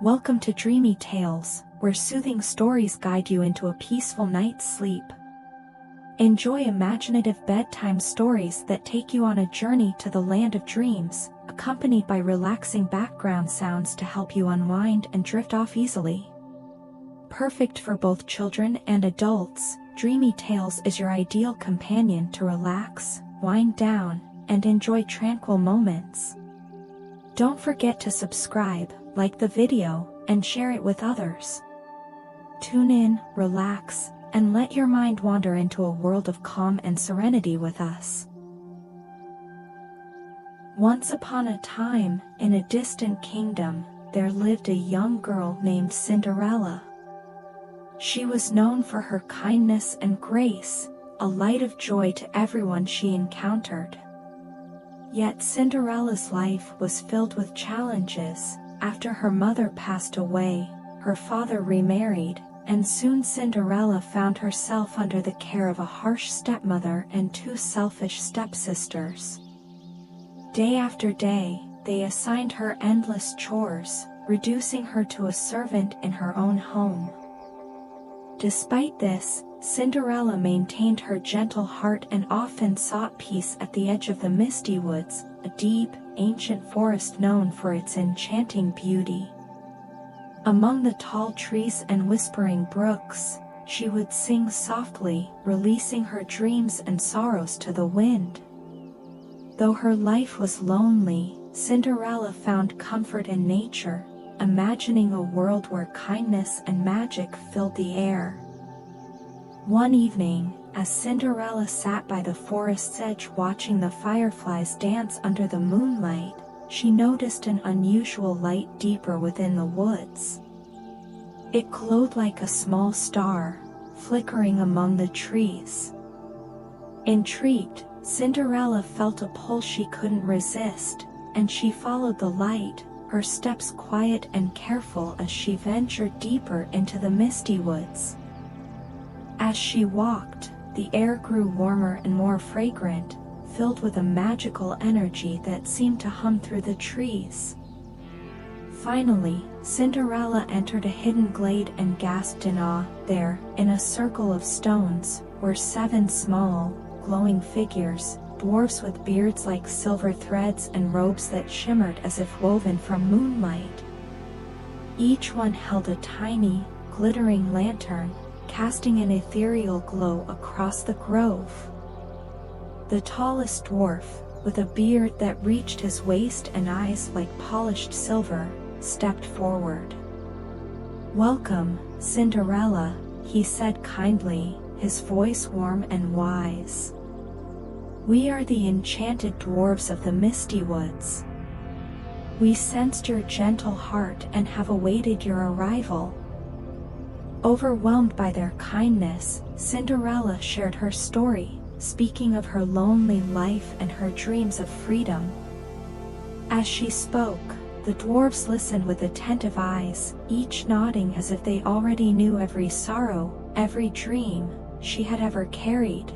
Welcome to Dreamy Tales, where soothing stories guide you into a peaceful night's sleep. Enjoy imaginative bedtime stories that take you on a journey to the land of dreams, accompanied by relaxing background sounds to help you unwind and drift off easily. Perfect for both children and adults, Dreamy Tales is your ideal companion to relax, wind down, and enjoy tranquil moments. Don't forget to subscribe, like the video, and share it with others. Tune in, relax, and let your mind wander into a world of calm and serenity with us. Once upon a time, in a distant kingdom, there lived a young girl named Cinderella. She was known for her kindness and grace, a light of joy to everyone she encountered. Yet Cinderella's life was filled with challenges. After her mother passed away, her father remarried, and soon Cinderella found herself under the care of a harsh stepmother and two selfish stepsisters. Day after day, they assigned her endless chores, reducing her to a servant in her own home. Despite this, Cinderella maintained her gentle heart and often sought peace at the edge of the misty woods, a deep, ancient forest known for its enchanting beauty. Among the tall trees and whispering brooks, she would sing softly, releasing her dreams and sorrows to the wind. Though her life was lonely, Cinderella found comfort in nature, imagining a world where kindness and magic filled the air. One evening, as Cinderella sat by the forest's edge watching the fireflies dance under the moonlight, she noticed an unusual light deeper within the woods. It glowed like a small star, flickering among the trees. Intrigued, Cinderella felt a pull she couldn't resist, and she followed the light, her steps quiet and careful as she ventured deeper into the misty woods. As she walked, the air grew warmer and more fragrant, filled with a magical energy that seemed to hum through the trees. Finally, Cinderella entered a hidden glade and gasped in awe. There, in a circle of stones, were 7 small, glowing figures, dwarfs with beards like silver threads and robes that shimmered as if woven from moonlight. Each one held a tiny, glittering lantern, casting an ethereal glow across the grove. The tallest dwarf, with a beard that reached his waist and eyes like polished silver, stepped forward. "Welcome, Cinderella," he said kindly, his voice warm and wise. "We are the Enchanted Dwarves of the Misty Woods. We sensed your gentle heart and have awaited your arrival." Overwhelmed by their kindness, Cinderella shared her story, speaking of her lonely life and her dreams of freedom. As she spoke, the dwarves listened with attentive eyes, each nodding as if they already knew every sorrow, every dream she had ever carried.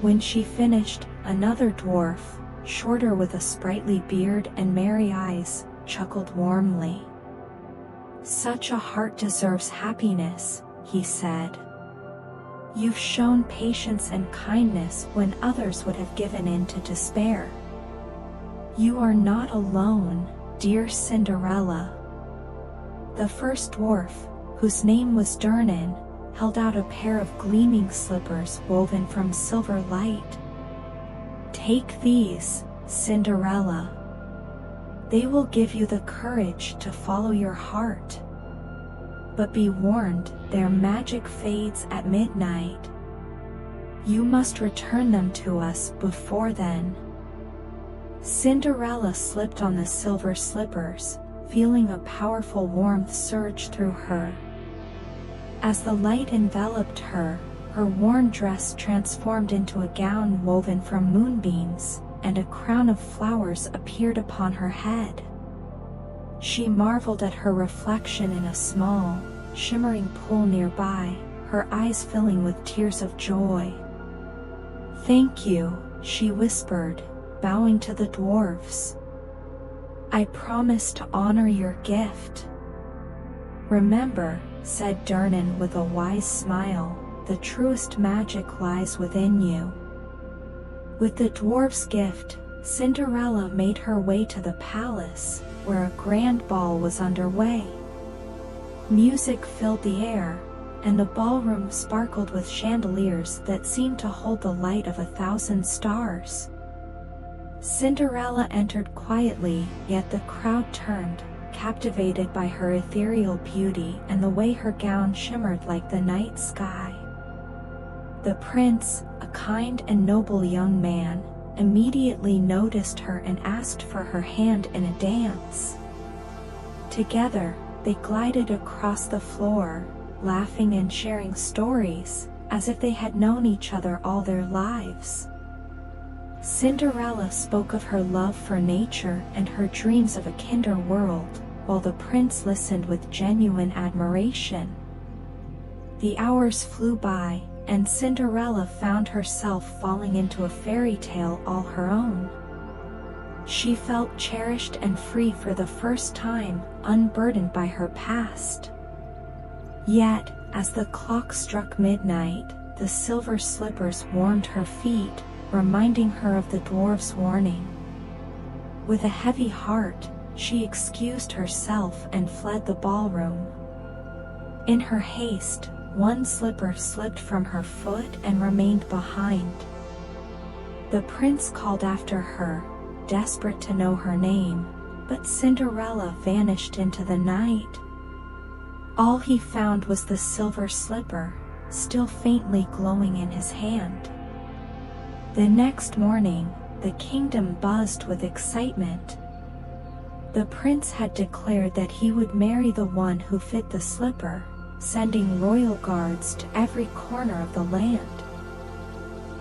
When she finished, another dwarf, shorter with a sprightly beard and merry eyes, chuckled warmly. "Such a heart deserves happiness," he said. "You've shown patience and kindness when others would have given in to despair. You are not alone, dear Cinderella." The first dwarf, whose name was Dernan, held out a pair of gleaming slippers woven from silver light. "Take these, Cinderella. They will give you the courage to follow your heart. But be warned, their magic fades at midnight. You must return them to us before then." Cinderella slipped on the silver slippers, feeling a powerful warmth surge through her. As the light enveloped her, her worn dress transformed into a gown woven from moonbeams, and a crown of flowers appeared upon her head. She marveled at her reflection in a small, shimmering pool nearby, her eyes filling with tears of joy. "Thank you," she whispered, bowing to the dwarfs. "I promise to honor your gift." "Remember," said Durnan with a wise smile, "the truest magic lies within you." With the dwarf's gift, Cinderella made her way to the palace, where a grand ball was underway. Music filled the air, and the ballroom sparkled with chandeliers that seemed to hold the light of 1,000 stars. Cinderella entered quietly, yet the crowd turned, captivated by her ethereal beauty and the way her gown shimmered like the night sky. The prince, a kind and noble young man, immediately noticed her and asked for her hand in a dance. Together, they glided across the floor, laughing and sharing stories, as if they had known each other all their lives. Cinderella spoke of her love for nature and her dreams of a kinder world, while the prince listened with genuine admiration. The hours flew by, and Cinderella found herself falling into a fairy tale all her own. She felt cherished and free for the first time, unburdened by her past. Yet, as the clock struck midnight, the silver slippers warmed her feet, reminding her of the dwarf's warning. With a heavy heart, she excused herself and fled the ballroom. In her haste, one slipper slipped from her foot and remained behind. The prince called after her, desperate to know her name, but Cinderella vanished into the night. All he found was the silver slipper, still faintly glowing in his hand. The next morning, the kingdom buzzed with excitement. The prince had declared that he would marry the one who fit the slipper, sending royal guards to every corner of the land.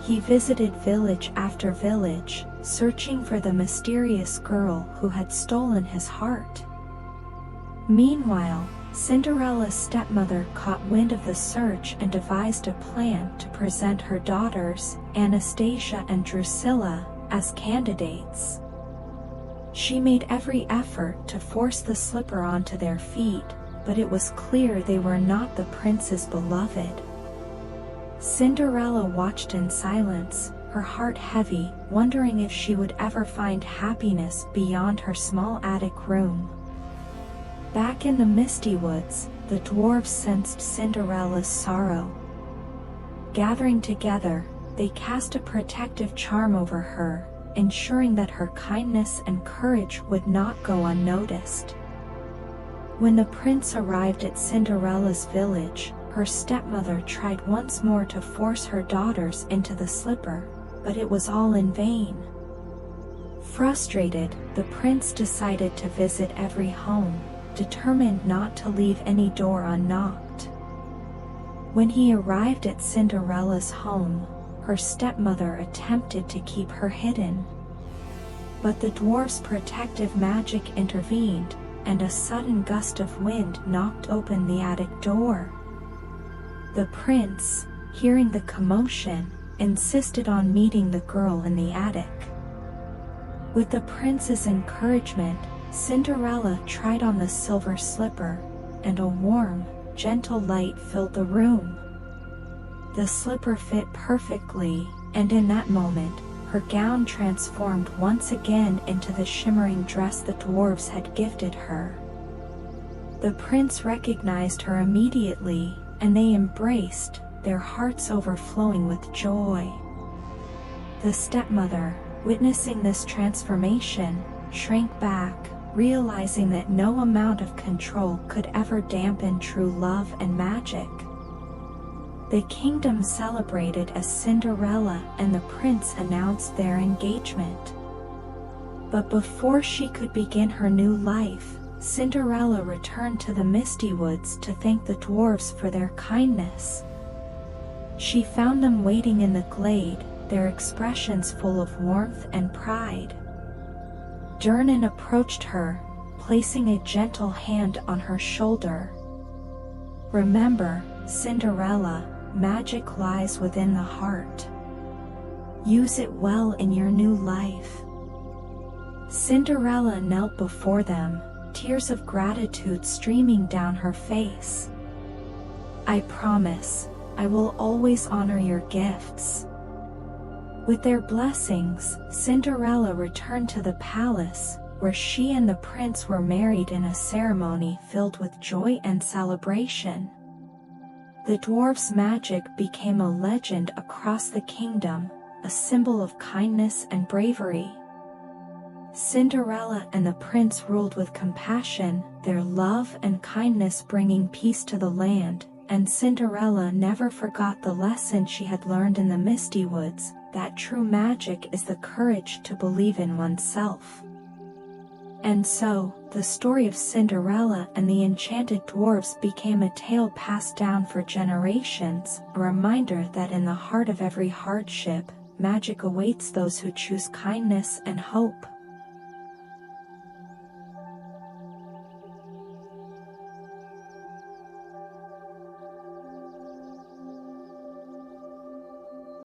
He visited village after village, searching for the mysterious girl who had stolen his heart. Meanwhile, Cinderella's stepmother caught wind of the search and devised a plan to present her daughters, Anastasia and Drusilla, as candidates. She made every effort to force the slipper onto their feet, but it was clear they were not the prince's beloved. Cinderella watched in silence, her heart heavy, wondering if she would ever find happiness beyond her small attic room. Back in the misty woods, the dwarves sensed Cinderella's sorrow. Gathering together, they cast a protective charm over her, ensuring that her kindness and courage would not go unnoticed. When the prince arrived at Cinderella's village, her stepmother tried once more to force her daughters into the slipper, but it was all in vain. Frustrated, the prince decided to visit every home, determined not to leave any door unknocked. When he arrived at Cinderella's home, her stepmother attempted to keep her hidden. But the dwarf's protective magic intervened, and a sudden gust of wind knocked open the attic door. The prince, hearing the commotion, insisted on meeting the girl in the attic. With the prince's encouragement, Cinderella tried on the silver slipper, and a warm, gentle light filled the room. The slipper fit perfectly, and in that moment, her gown transformed once again into the shimmering dress the dwarves had gifted her. The prince recognized her immediately, and they embraced, their hearts overflowing with joy. The stepmother, witnessing this transformation, shrank back, realizing that no amount of control could ever dampen true love and magic. The kingdom celebrated as Cinderella and the prince announced their engagement. But before she could begin her new life, Cinderella returned to the misty woods to thank the dwarves for their kindness. She found them waiting in the glade, their expressions full of warmth and pride. Durnan approached her, placing a gentle hand on her shoulder. "Remember, Cinderella, magic lies within the heart. Use it well in your new life." Cinderella knelt before them, tears of gratitude streaming down her face. "I promise, I will always honor your gifts." With their blessings, Cinderella returned to the palace, where she and the prince were married in a ceremony filled with joy and celebration. The dwarfs' magic became a legend across the kingdom, a symbol of kindness and bravery. Cinderella and the prince ruled with compassion, their love and kindness bringing peace to the land, and Cinderella never forgot the lesson she had learned in the misty woods, that true magic is the courage to believe in oneself. And so, the story of Cinderella and the Enchanted Dwarves became a tale passed down for generations, a reminder that in the heart of every hardship, magic awaits those who choose kindness and hope.